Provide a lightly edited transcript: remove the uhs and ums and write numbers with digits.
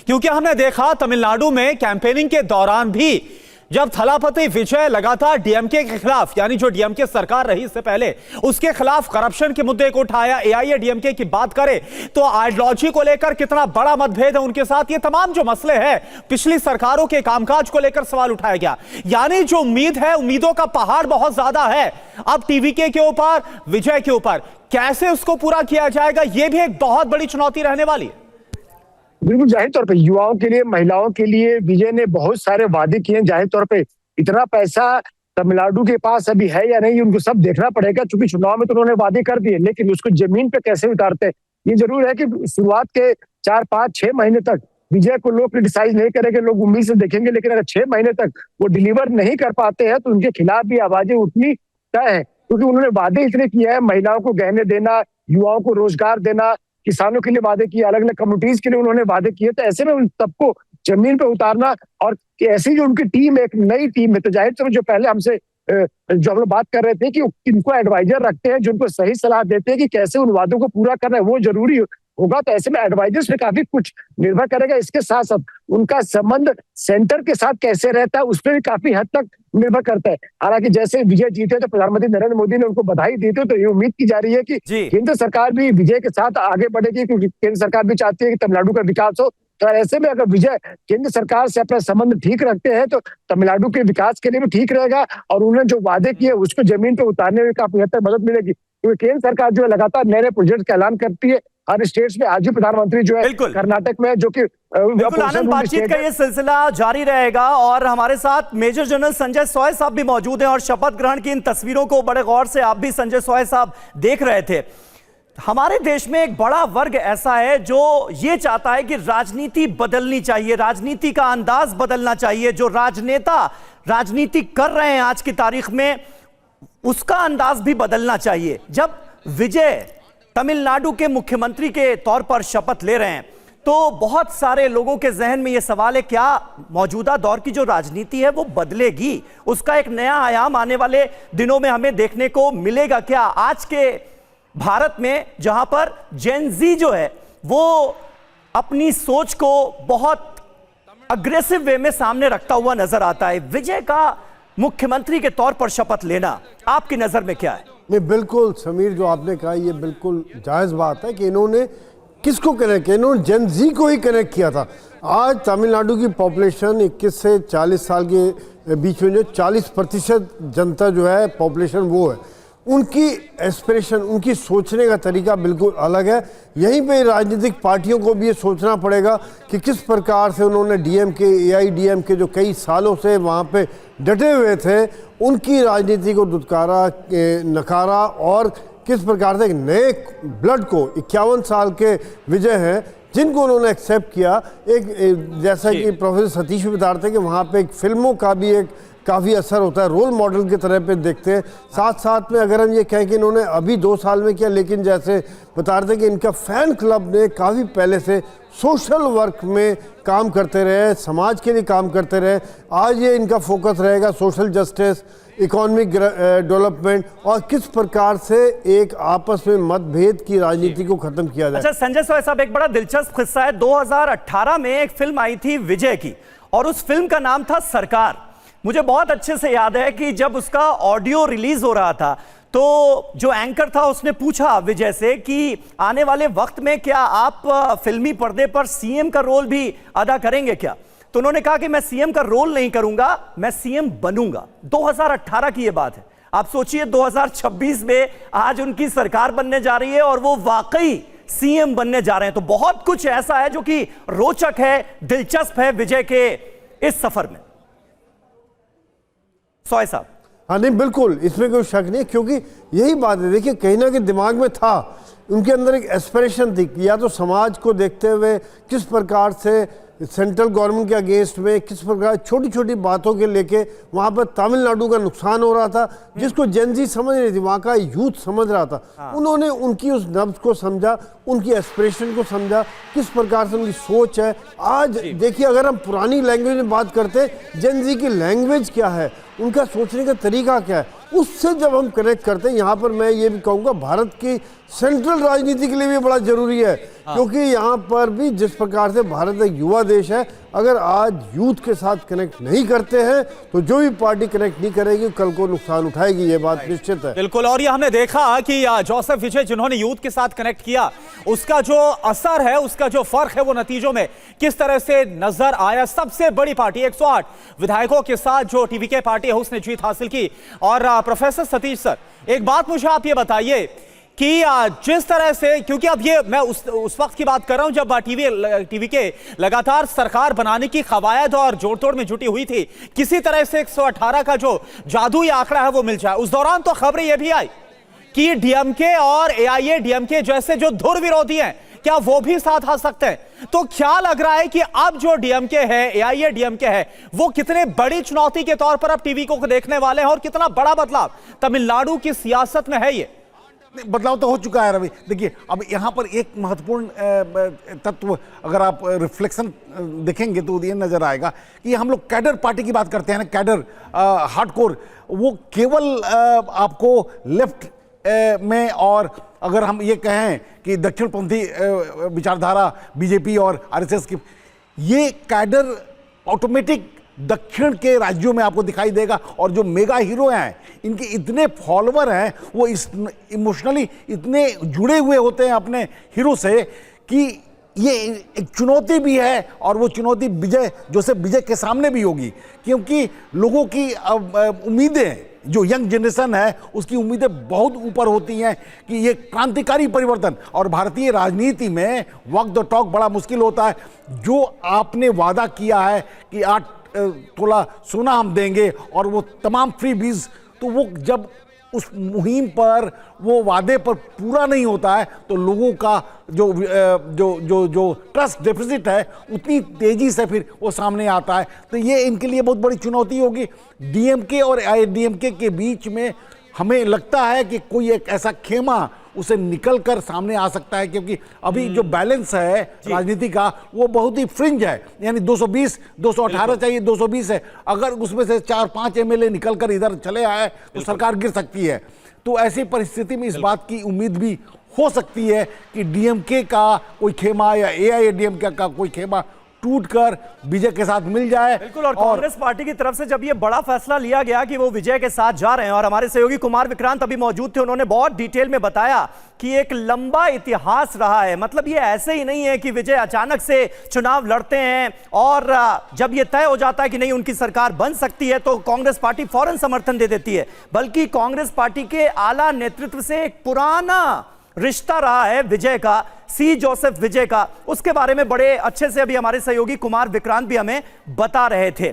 क्योंकि हमने देखा तमिलनाडु में कैंपेनिंग के दौरान भी जब थलापति विजय लगातार डीएमके के खिलाफ, यानी जो डीएमके सरकार रही इससे पहले, उसके खिलाफ करप्शन के मुद्दे को उठाया, एआईएडीएमके की बात करें तो आइडियोलॉजी को लेकर कितना बड़ा मतभेद है उनके साथ, ये तमाम जो मसले हैं पिछली सरकारों के कामकाज को लेकर सवाल उठाया गया। यानी जो उम्मीद है, उम्मीदों का पहाड़ बहुत ज्यादा है अब टीवीके के ऊपर, विजय के ऊपर। कैसे उसको पूरा किया जाएगा, यह भी एक बहुत बड़ी चुनौती रहने वाली है। बिल्कुल, जाहिर तौर पे युवाओं के लिए, महिलाओं के लिए विजय ने बहुत सारे वादे किए हैं। जाहिर तौर पे इतना पैसा तमिलनाडु के पास अभी है या नहीं, उनको सब देखना पड़ेगा, क्योंकि चुनाव में तो उन्होंने वादे कर दिए, लेकिन उसको जमीन पे कैसे उतारते हैं। ये जरूर है कि शुरुआत के 4, 5, 6 महीने तक विजय को लोग क्रिटिसाइज नहीं करेंगे, लोग उम्मीद से देखेंगे, लेकिन अगर 6 महीने तक वो डिलीवर नहीं कर पाते हैं तो उनके खिलाफ भी आवाजें उठनी तय है, क्योंकि उन्होंने वादे इतने किए हैं। महिलाओं को गहने देना, युवाओं को रोजगार देना, किसानों के लिए वादे किए, अलग अलग कम्युनिटीज के लिए उन्होंने वादे किए। तो ऐसे में उन सबको जमीन पे उतारना, और ऐसी जो उनकी टीम, एक नई टीम है, तो जाहिर तौर जो पहले हमसे जो हम लोग बात कर रहे थे कि किनको एडवाइजर रखते हैं जो उनको सही सलाह देते हैं कि कैसे उन वादों को पूरा करना है, वो जरूरी होगा। तो ऐसे में एडवाइजर्स पे काफी कुछ निर्भर करेगा। इसके साथ साथ उनका संबंध सेंटर के साथ कैसे रहता है, उस पर भी काफी हद तक निर्भर करता है। हालांकि जैसे विजय जीते तो प्रधानमंत्री नरेंद्र मोदी ने उनको बधाई दी थी, तो ये उम्मीद की जा रही है कि केंद्र सरकार भी विजय के साथ आगे बढ़ेगी, क्योंकि केंद्र सरकार भी चाहती है कि तमिलनाडु का विकास हो। तो ऐसे में अगर विजय केंद्र सरकार से अपना संबंध ठीक रखते हैं तो तमिलनाडु के विकास के लिए भी ठीक रहेगा, और उन्होंने जो वादे किए उसको जमीन पर उतारने में काफी हद तक मदद मिलेगी, क्योंकि केंद्र सरकार जो है लगातार नए नए प्रोजेक्ट का ऐलान करती है हर स्टेट्स में। आज भी प्रधानमंत्री जो है कर्नाटक में, जो कि आनंद, बातचीत का ये सिलसिला जारी रहेगा और हमारे साथ मेजर जनरल संजय सॉय साहब भी मौजूद हैं और शपथ ग्रहण की इन तस्वीरों को बड़े गौर से आप भी संजय सॉय साहब देख रहे थे। हमारे देश में एक बड़ा वर्ग ऐसा है जो ये चाहता है कि राजनीति बदलनी चाहिए, राजनीति का अंदाज बदलना चाहिए। जो राजनेता राजनीति कर रहे हैं आज की तारीख में, उसका अंदाज भी बदलना चाहिए। जब विजय तमिलनाडु के मुख्यमंत्री के तौर पर शपथ ले रहे हैं तो बहुत सारे लोगों के जहन में यह सवाल है, क्या मौजूदा दौर की जो राजनीति है वो बदलेगी? उसका एक नया आयाम आने वाले दिनों में हमें देखने को मिलेगा क्या? आज के भारत में जहां पर जेन ज़ी जो है वो अपनी सोच को बहुत अग्रेसिव वे में सामने रखता हुआ नजर आता है, विजय का मुख्यमंत्री के तौर पर शपथ लेना आपकी नजर में क्या है? नहीं, बिल्कुल समीर, जो आपने कहा ये बिल्कुल जायज़ बात है कि इन्होंने किसको कनेक्ट किया? इन्होंने जेन ज़ी को ही कनेक्ट किया था। आज तमिलनाडु की पॉपुलेशन 21 से 40 साल के बीच में जो 40% जनता जो है पॉपुलेशन, वो है। उनकी एस्पिरेशन, उनकी सोचने का तरीका बिल्कुल अलग है। यहीं पे राजनीतिक पार्टियों को भी ये सोचना पड़ेगा कि किस प्रकार से उन्होंने डीएमके, एआईडीएमके जो कई सालों से वहाँ पे डटे हुए थे, उनकी राजनीति को दुत्कारा, नकारा, और किस प्रकार से एक नए ब्लड को 51 साल के विजय हैं जिनको उन्होंने एक्सेप्ट किया। एक जैसा कि प्रोफेसर सतीश भी बता रहे थे कि वहाँ पे एक फिल्मों का भी एक काफ़ी असर होता है, रोल मॉडल की तरह पे देखते हैं। साथ साथ में अगर हम ये कहें कि इन्होंने अभी 2 साल में किया, लेकिन जैसे बता रहे थे कि इनका फैन क्लब ने काफ़ी पहले से सोशल वर्क में काम करते रहे, समाज के लिए काम करते रहे। आज ये इनका फोकस रहेगा सोशल जस्टिस, इकोनॉमिक डेवलपमेंट, और किस प्रकार से एक आपस में मतभेद की राजनीति को खत्म किया जाए। अच्छा संजय सॉय साहब, एक बड़ा दिलचस्प किस्सा है। 2018 में एक फिल्म आई थी विजय की, और उस फिल्म का नाम था सरकार। मुझे बहुत अच्छे से याद है कि जब उसका ऑडियो रिलीज हो रहा था तो जो एंकर था उसने पूछा विजय से कि आने वाले वक्त में क्या आप फिल्मी पर्दे पर सीएम का रोल भी अदा करेंगे क्या? तो उन्होंने कहा कि मैं सीएम का रोल नहीं करूंगा, मैं सीएम बनूंगा। 2018 की यह बात है। आप सोचिए 2026 में आज उनकी सरकार बनने जा रही है और वो वाकई सीएम बनने जा रहे हैं। तो बहुत कुछ ऐसा है जो कि रोचक है, दिलचस्प है विजय के इस सफर में। सॉय साहब, हाँ, नहीं बिल्कुल, इसमें कोई शक नहीं, क्योंकि यही बात है। देखिए, कहीं ना कहीं दिमाग में था, उनके अंदर एक एस्पिरेशन थी, या तो समाज को देखते हुए किस प्रकार से सेंट्रल गवर्नमेंट के अगेंस्ट में, किस प्रकार छोटी छोटी बातों के लेके वहाँ पर तमिलनाडु का नुकसान हो रहा था, जिसको जेन ज़ी समझ रही थी, वहाँ का यूथ समझ रहा था। उन्होंने उनकी उस नब्ज को समझा, उनकी एस्पिरेशन को समझा, किस प्रकार से उनकी सोच है। आज देखिए, अगर हम पुरानी लैंग्वेज में बात करते, जेन ज़ी की लैंग्वेज क्या है, उनका सोचने का तरीका क्या है, उससे जब हम कनेक्ट करते हैं, यहाँ पर मैं ये भी कहूँगा भारत की सेंट्रल राजनीति के लिए भी बड़ा जरूरी है, क्योंकि यहाँ पर भी जिस प्रकार से भारत एक युवा देश है, अगर आज यूथ के साथ कनेक्ट नहीं करते हैं तो जो भी पार्टी कनेक्ट नहीं करेगी कल को नुकसान उठाएगी, ये बात निश्चित है। बिल्कुल, और ये हमने देखा कि जोसेफ विजय जिन्होंने यूथ के साथ कनेक्ट किया, उसका जो असर है, उसका जो फर्क है, वो नतीजों में किस तरह से नजर आया। सबसे बड़ी पार्टी 108 विधायकों के साथ जो टीवीके पार्टी है उसने जीत हासिल की। और प्रोफेसर सतीश सर, एक बात मुझे आप ये बताइए कि जिस तरह से, क्योंकि अब ये मैं उस वक्त की बात कर रहा हूं जब टीवीके लगातार सरकार बनाने की कवायद और जोड़ तोड़ में जुटी हुई थी, किसी तरह से 118 का जो जादुई आंकड़ा है वो मिल जाए। उस दौरान तो खबरें ये भी आई कि डीएमके और एआईएडीएमके जैसे जो धुर विरोधी हैं, क्या वो भी साथ आ सकते हैं? तो क्या लग रहा है कि अब जो डीएमके है, एआईएडीएमके है, वो कितने बड़ी चुनौती के तौर पर अब टीवीके को देखने वाले हैं और कितना बड़ा बदलाव तमिलनाडु की सियासत में है? ये बदलाव तो हो चुका है रवि। देखिए, अब यहाँ पर एक महत्वपूर्ण तत्व अगर आप रिफ्लेक्शन देखेंगे तो ये नजर आएगा कि हम लोग कैडर पार्टी की बात करते हैं ना, कैडर हार्डकोर, वो केवल आपको लेफ्ट में, और अगर हम ये कहें कि दक्षिणपंथी विचारधारा बीजेपी और आरएसएस की, ये कैडर ऑटोमेटिक दक्षिण के राज्यों में आपको दिखाई देगा। और जो मेगा हीरो हैं, इनके इतने फॉलोअर हैं, वो इमोशनली इतने जुड़े हुए होते हैं अपने हीरो से कि ये एक चुनौती भी है। और वो चुनौती जोसेफ विजय के सामने भी होगी, क्योंकि लोगों की उम्मीदें, जो यंग जनरेशन है उसकी उम्मीदें बहुत ऊपर होती हैं कि ये क्रांतिकारी परिवर्तन। और भारतीय राजनीति में वॉक द टॉक बड़ा मुश्किल होता है। जो आपने वादा किया है कि 8 तोला सोना हम देंगे और वो तमाम फ्री बीज, तो वो जब उस मुहिम पर, वो वादे पर पूरा नहीं होता है तो लोगों का जो ट्रस्ट डेफिसिट है उतनी तेजी से फिर वो सामने आता है। तो ये इनके लिए बहुत बड़ी चुनौती होगी। डीएमके और एआईएडीएमके के बीच में हमें लगता है कि कोई एक ऐसा खेमा उसे निकल कर सामने आ सकता है, क्योंकि अभी जो बैलेंस है राजनीति का वो बहुत ही फ्रिंज है। यानी 220, 218 चाहिए, 220 है। अगर उसमें से 4-5 एमएलए निकल कर इधर चले आए तो सरकार गिर सकती है। तो ऐसी परिस्थिति में इस बात की उम्मीद भी हो सकती है कि डीएमके का कोई खेमा या एआईएडीएमके का कोई खेमा टूटकर विजय के साथ मिल जाए। बिल्कुल, और कांग्रेस पार्टी की तरफ से जब ये बड़ा फैसला लिया गया कि वो विजय के साथ जा रहे हैं, और हमारे सहयोगी कुमार विक्रांत अभी मौजूद थे, उन्होंने बहुत डिटेल में बताया कि एक लंबा इतिहास रहा है। मतलब ये ऐसे ही नहीं है कि विजय अचानक से चुनाव लड़ते हैं और जब ये तय हो जाता है कि नहीं उनकी सरकार बन सकती है तो कांग्रेस पार्टी फौरन समर्थन दे देती है। बल्कि कांग्रेस पार्टी के आला नेतृत्व से एक पुराना रिश्ता रहा है विजय का, सी जोसेफ विजय का। उसके बारे में बड़े अच्छे से अभी हमारे सहयोगी कुमार विक्रांत भी हमें बता रहे थे।